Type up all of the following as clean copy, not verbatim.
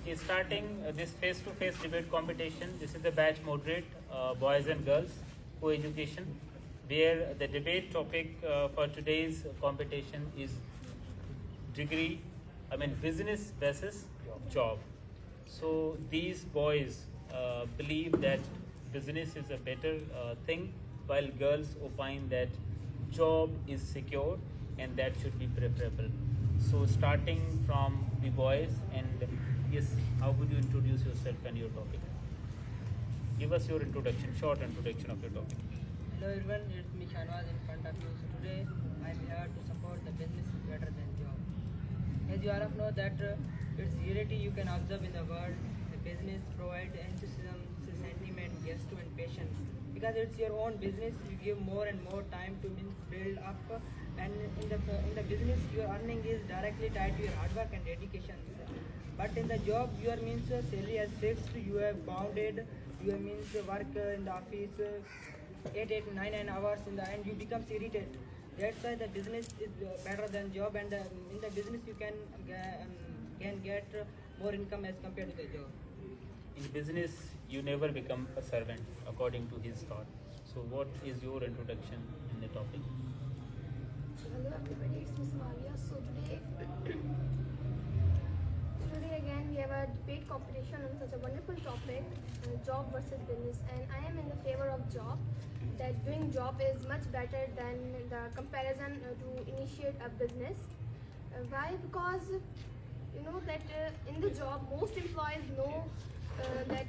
is starting this face-to-face debate competition. This is the batch moderate, boys and girls, co-education, where the debate topic for today's competition is business versus job. So these boys believe that business is a better thing, while girls opine that job is secure and that should be preferable. So starting from the boys, and yes, how would you introduce yourself and your topic? Give us your introduction, short introduction of your topic. Hello everyone, it's me Shanwaz in front of you. So today I'm here to support the business is better than job. As you all of know that it's reality you can observe in the world. The business provides enthusiasm, sentiment, gesture and patience. Because it's your own business, you give more and more time to build up. And in the business, your earning is directly tied to your hard work and dedication. But in the job, your salary is fixed. You have bounded. You work in the office 8, 9 hours in the end. You become irritated. That's why the business is better than job. And in the business, you can get more income as compared to the job. In business, you never become a servant, according to his thought. So, what is your introduction in the topic? Hello everybody, it's Miss Malia. So today again we have a debate competition on such a wonderful topic, job versus business, and I am in the favor of job. That doing job is much better than the comparison to initiate a business. Why? Because you know that in the job most employees know that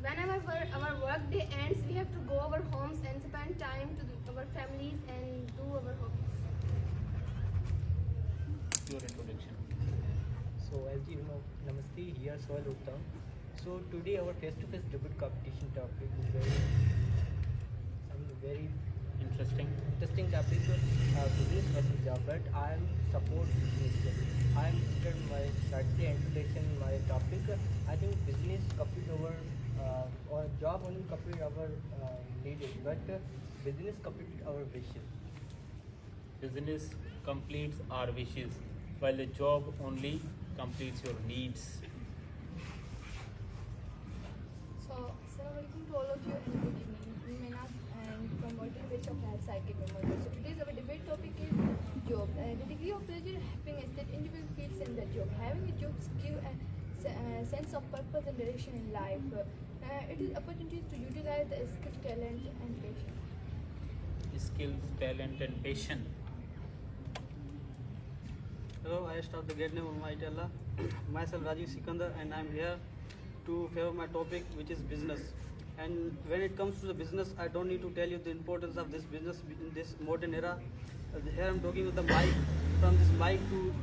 whenever our work day ends, we have to go our homes and spend time to our families and do our hobbies. Your introduction. So as you know, Namaste, here Soil Uttam. So today our face-to-face debate competition topic is very Interesting. interesting topic, business versus job, but I am support business. I am started my strategy introduction my topic. I think business complete our or job only complete our needed, but business complete our wishes. Business completes our wishes, while the job only completes your needs. So, Assalamualaikum to all of you and good evening. I'm Menat and from Multi-Base of Health Psychic Memory. So, today's our debate topic is job. The degree of pleasure, happiness that individual feels in the job. Having a job give a sense of purpose and direction in life. It is opportunities to utilize the skill, talent and passion. Skills, talent, and passion. Hello, I start the great name of Almighty Allah. Myself Rajiv Sikandar, and I'm here to favor my topic, which is business. And when it comes to the business, I don't need to tell you the importance of this business in this modern era. Here I'm talking with the mic. From this mic to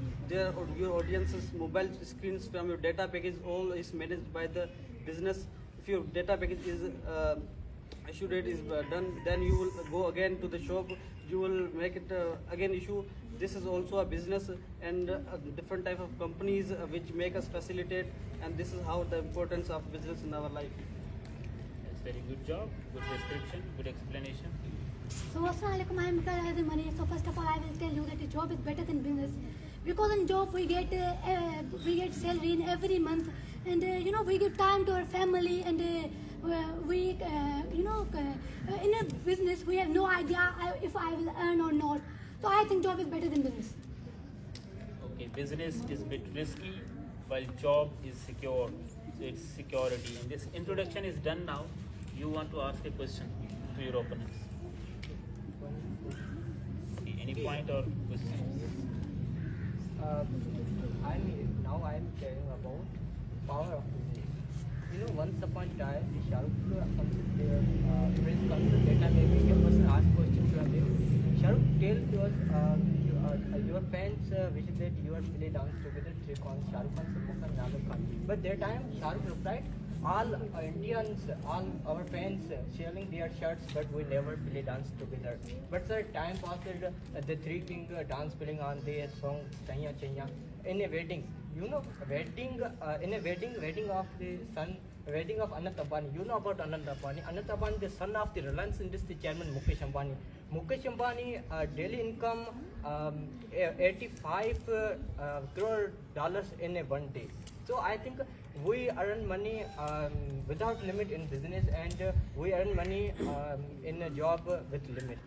your audience's mobile screens, from your data package, all is managed by the business. If your data package is issue date is done, then you will go again to the shop. You will make it again issue. This is also a business, and different type of companies which make us facilitate, and this is how the importance of business in our life. That's very good job, good description, good explanation. So Assalamualaikum, I am Mikael Hazim Mani. So first of all, I will tell you that a job is better than business, because in job we get salary in every month, and we give time to our family, and in a business we have no idea if I will earn or not. So I think job is better than business. Okay, business is a bit risky, while job is secure. So it's security. And this introduction is done now. You want to ask a question to your opponents. Okay, any point or question? I'm telling about power of business. Once upon a time, the Shahrukh comes to data maybe a person ask question from him. Shahrukh tells your fans wish that you are play dance together, Trikon, Shahrukh Khan, Salman Khan, Amir Khan. But that time Shahrukh replied, all Indians, all our fans selling their shirts, but we never play dance together. But sir, time passed, the three king dance playing on their song Chanya Chanya in a wedding. Wedding of the son, wedding of Anant Ambani. You know about Anant Ambani. Anant Ambani, the son of the Reliance Industry chairman Mukesh Ambani. Mukesh Ambani daily income 85 crore dollars in a one day. So I think we earn money without limit in business, and we earn money in a job with limit.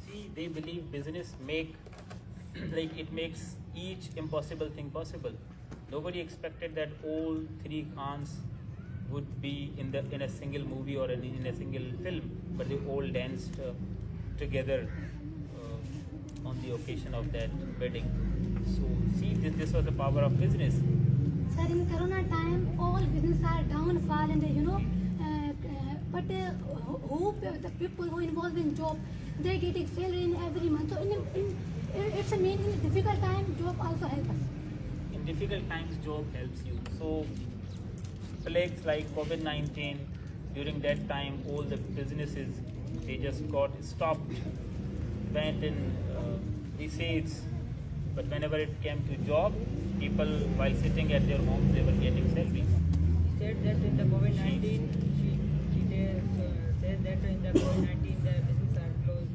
See, they believe business like it makes each impossible thing possible. Nobody expected that all three Khans would be in a single movie or in a single film, but they all danced together on the occasion of that wedding. So see, this was the power of business. Sir, in Corona time, all business are downfall, and but the people who involved in job, they getting salary in every month. So it's a mean in a difficult time, job also help us. In difficult times, job helps you. So plagues like COVID-19, during that time, all the businesses, they just got stopped, went in receipts. But whenever it came to job, people, while sitting at their homes, they were getting salary. Said that in the COVID-19, she said that in the COVID-19 the business are closed.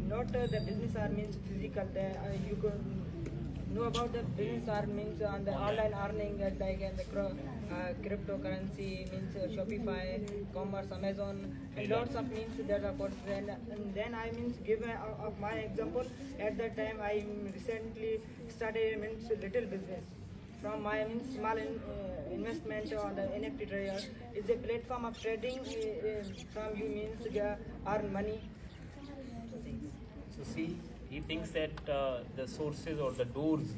Not the business are means physical. You could know about the business are means on the online earning like and the cryptocurrency means Shopify, commerce, Amazon, and lots of means that are possible. And then I means give of my example. At that time I recently started means little business. From my means small investment on the NFT trader is a platform of trading from you means earn money. So see, he thinks that the sources or the doors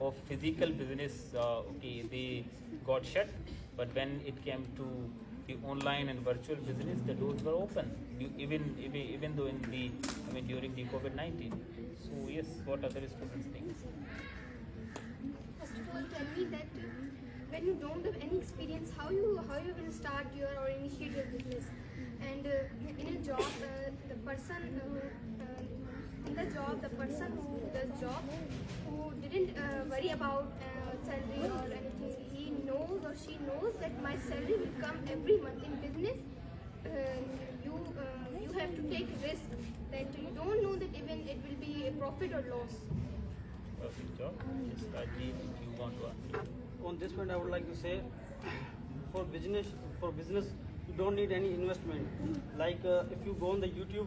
of physical business, okay, they got shut. But when it came to the online and virtual business, the doors were open. Even though during the COVID-19. So yes, what other students think? First of all, tell me that when you don't have any experience, how you will start your or initiate your business, and in a job, the person who does job, who didn't worry about salary or anything, he knows or she knows that my salary will come every month. In business, you have to take risk that you don't know that even it will be a profit or loss. Perfect job. Yes, Rajiv, if you want to answer. On this point, I would like to say, for business, you don't need any investment. Like if you go on the YouTube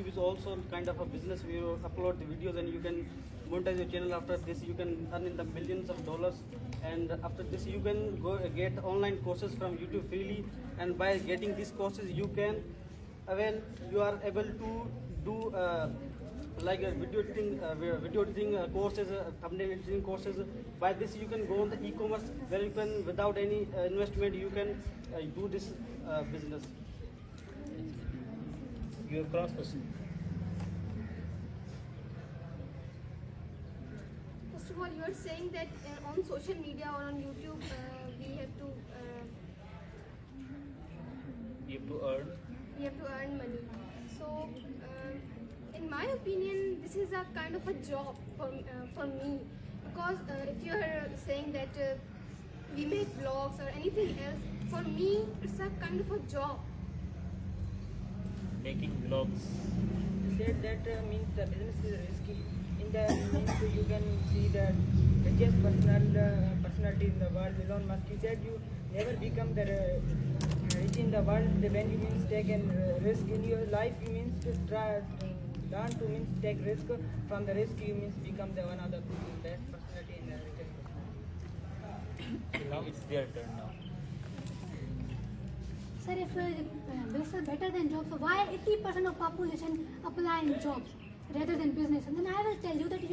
is also kind of a business where you upload the videos and you can monetize your channel. After this, you can earn in the millions of dollars. And after this, you can go get online courses from YouTube freely. And by getting these courses, you are able to do like a video editing courses, thumbnail editing courses. By this, you can go on the e-commerce where you can, without any investment, you can do this business. You have cross question. First of all, you are saying that on social media or on YouTube, we have to earn money. So, in my opinion, this is a kind of a job for me, because if you are saying that we make vlogs or anything else, for me it's a kind of a job. Making vlogs. Said that means the business is risky. In the means you can see the richest personality in the world, Elon Musk. He said you never become the rich in the world when you means take a risk in your life. You means just try learn to means take risk. From the risk you means become the one of the best personality in the richest person. Now it's their turn now. Sir, if business is better than jobs, so why 80% of population apply in jobs rather than business? And then I will tell you that,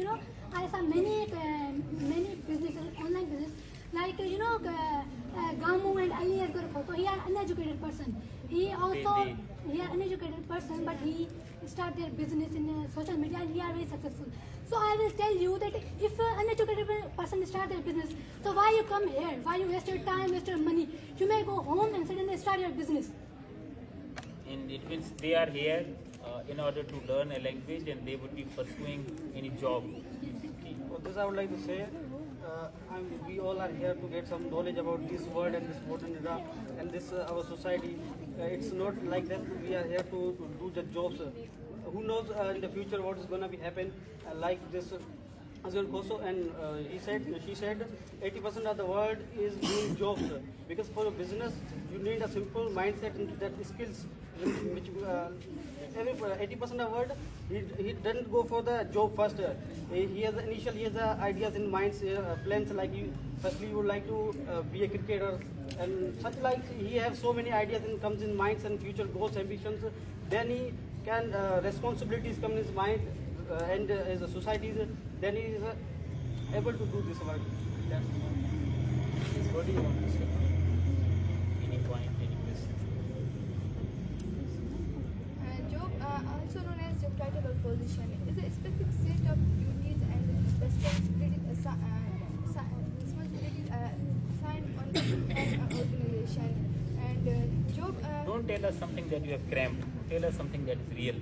I saw many businesses, online business, like, Gamu and Ali Asgar. So he is an uneducated person. He also, he is an uneducated person, but he start their business in social media and he are very successful. So I will tell you that if an uneducated person start their business, so why you come here? Why you waste your time, waste your money? You may go home and sit and start your business. And it means they are here in order to learn a language and they would be pursuing any job. For this, I would like to say, we all are here to get some knowledge about this world and this modern era and this our society. It's not like that. We are here to do the jobs. Who knows in the future what is going to be happen? Like this Azul Koso, and she said 80% of the world is doing jobs, because for a business you need a simple mindset and that skills which 80% of the world he doesn't go for the job first. He has the ideas in minds, plans like you. Firstly, you would like to be a cricketer, and such like he has so many ideas and comes in minds and future goals, ambitions. Then he can responsibilities come in his mind, and as a society, then he is able to do this work. Yeah. What do you want to say? Any point, any question? Job, also known as job title or position, is a specific set of duties and responsibilities assigned on an organization. And job. Don't tell us something that you have cramped. Tell us something that is real.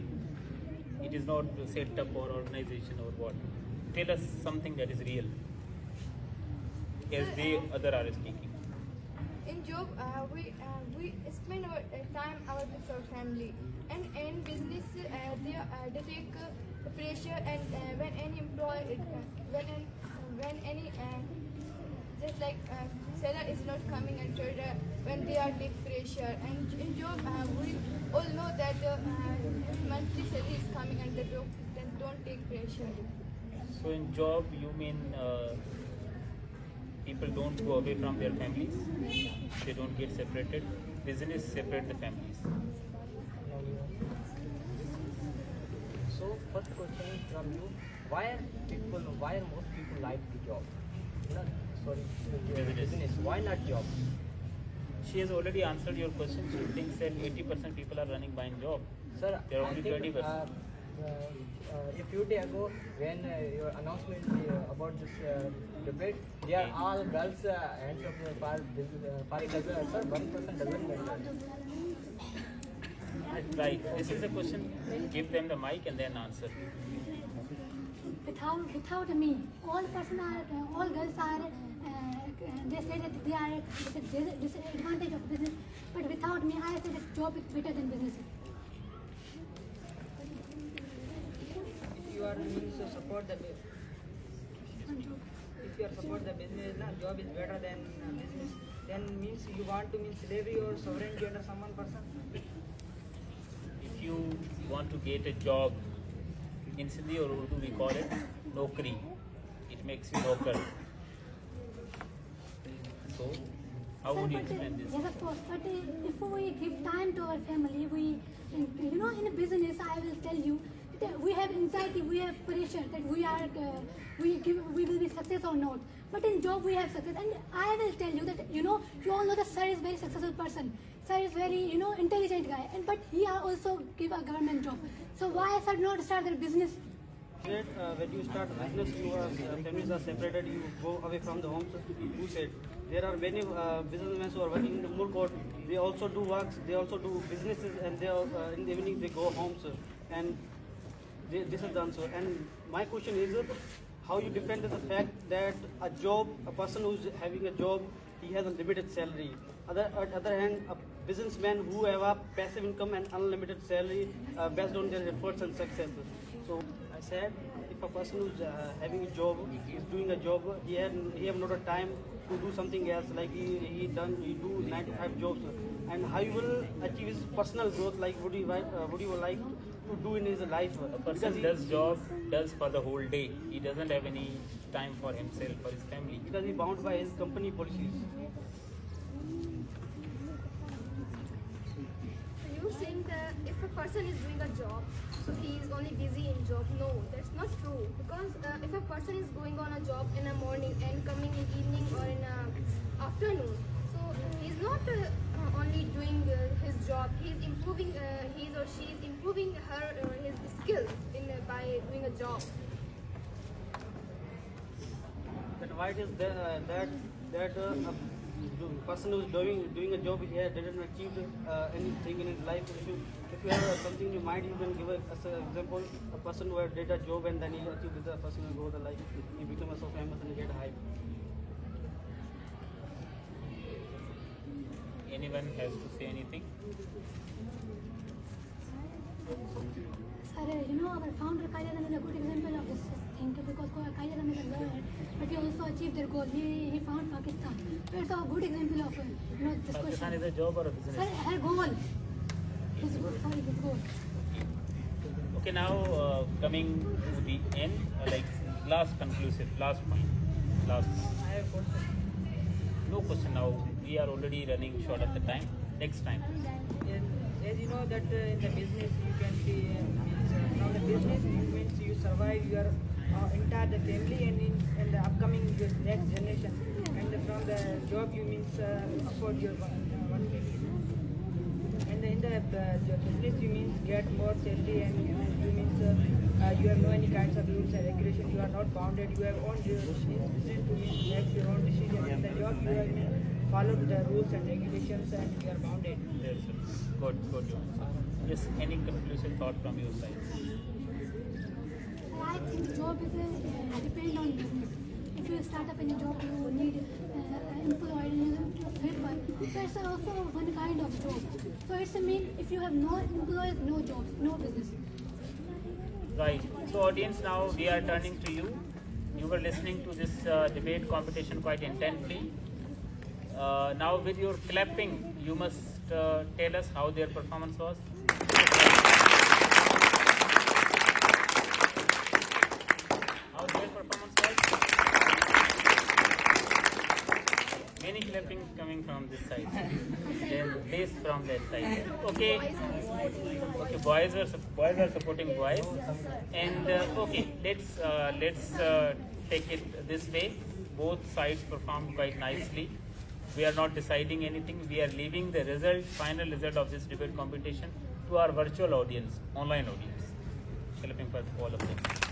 It is not set up or organization or what. Tell us something that is real. As the other are speaking. In job, we spend our time with our family, and in business, they take pressure, and when any employee, when any just like seller is not coming and trader, when they are take pressure, and in job, we all know that monthly salary is coming, and they don't take pressure. So in job, you mean people don't go away from their families? They don't get separated? Business separate the families. So first question from you: why are most people like the job? Business. Why not job? She has already answered your question. She thinks that 80% people are running behind job. Sir, There are I only think, 20%. a few days ago, when your announcement about this debate, they are all girls hands up for it as well. Sir, 1% doesn't matter. Right. This is the question. Give them the mic and then answer. Without me, all girls are. They say that they are disadvantage of business, but without me, I say that job is better than business. If you are means to support the if you are support the business, job is better than business. Then means you want to mean slavery or sovereignty under someone person. If you want to get a job, in Sindhi or Urdu we call it nokri. It makes you nokar. So, how would you explain this? Yes, of course. But if we give time to our family, in a business, I will tell you that we have anxiety, we have pressure that we will be success or not. But in job, we have success, and I will tell you that you all know that sir is very successful person. Sir is very intelligent guy, but he also give a government job. So why sir not start their business? When you start business, your families are separated, you go away from the homes. Who said? There are many businessmen who are working in the Mulkot. They also do works, they also do businesses, and they in the evening they go home, sir. And this is the answer. And my question is, how you defend the fact that a person who is having a job, he has a limited salary. On the other hand, a businessman who have a passive income and unlimited salary based on their efforts and success. So I said, if a person who's having a job, is doing a job, he have not a time to do something else. Like he do 95 jobs, and how you will achieve his personal growth? Like would you like to do in his life? A person does for the whole day. He doesn't have any time for himself or his family. Because he's bound by his company policies. So you think that if a person is doing a job, so he is only busy in job? No, that's not true. Because if a person is going on a job in the morning and coming in evening or in afternoon, so he's not only doing his job. He's improving. He or she is improving his skills by doing a job. That why it is that a person who is doing a job here didn't achieve anything in his life. If you have something in your mind, you can give as an example. A person who did a job and then he achieved this, a person will go the life. He becomes so famous and get hype. Anyone has to say anything? Sir, our founder Kailasan is a good example of this. think, because Qaid Azam is a lawyer, but he also achieved their goal. He found Pakistan. So it's a good example of this Pakistan question. is a job or a Sir, business? her goal. His goal. Okay, now coming to the end, last conclusive, last point, last. I have a question. No question now. We are already running short of the time. Next time. As you know that in the business you can see from the business it means you survive your entire the family and the upcoming your next generation, and from the job you means afford your one family, and in the business you means get more salary, and you means you have no any kinds of rules and regulation. You are not bounded. You have own decision to make your own decision. In the job you have followed the rules and regulations and you are bounded. Yes, sir. Good. Yes, any conclusive thought from your side? I think job is depend on business. If you start up in a job, you need employee helper. So it's also one kind of job. So it's a mean if you have no employees, no jobs, no business. Right. So audience, now we are turning to you. You were listening to this debate competition quite intently. Now with your clapping, you must tell us how their performance was. How their performance was? Many clapping coming from this side, then less from that side. Okay. Okay, boys are supporting boys, and okay, let's take it this way. Both sides performed quite nicely. We are not deciding anything. We are leaving the final result of this debate competition to our virtual audience, online audience. Clapping for all of them.